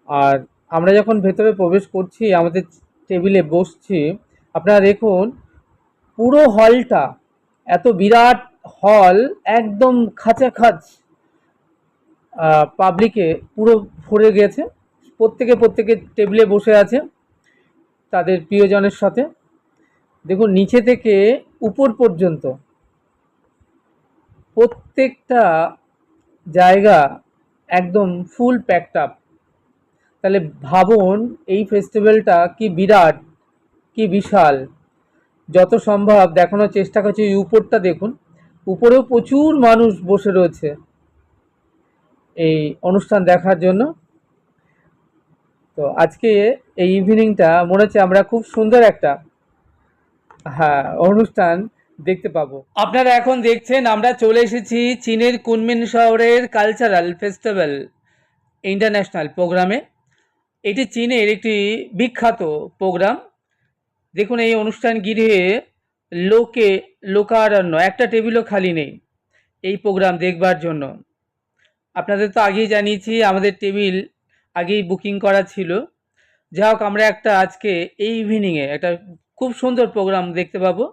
আর আমরা যখন ভেতরে প্রবেশ করছি, আমাদের টেবিলে বসছি, আপনারা দেখুন পুরো হলটা, এত বিরাট হল, একদম খাঁচাখাচ পাবলিকে পুরো ভরে গেছে। প্রত্যেকে টেবিলে বসে আছে তাদের প্রিয়জনের সাথে। দেখুন নিচে থেকে উপর পর্যন্ত প্রত্যেকটা জায়গা একদম ফুল প্যাকড আপ। তাহলে ভাবুন এই ফেস্টিভ্যালটা কি বিরাট, কি বিশাল। যত সম্ভব দেখানোর চেষ্টা করছি, এই উপরটা দেখুন, উপরেও প্রচুর মানুষ বসে রয়েছে এই অনুষ্ঠান দেখার জন্য। তো আজকে এই ইভিনিংটা মনে হচ্ছে আমরা খুব সুন্দর একটা অনুষ্ঠান দেখতে পাবো। আপনারা এখন দেখছেন আমরা চলে এসেছি চীনের কুনমিন শহরের কালচারাল ফেস্টিভ্যাল ইন্টারন্যাশনাল প্রোগ্রামে। এটি চীনের একটি বিখ্যাত প্রোগ্রাম। দেখুন এই অনুষ্ঠান ঘিরে লোকারণ্য, একটা টেবিলও খালি নেই এই প্রোগ্রাম দেখবার জন্য। আপনাদের তো আগেই জানিয়েছি আমাদের টেবিল আগেই বুকিং করা ছিল। যাই হোক, আমরা একটা আজকে এই ইভিনিংয়ে একটা খুব সুন্দর প্রোগ্রাম দেখতে পাবো।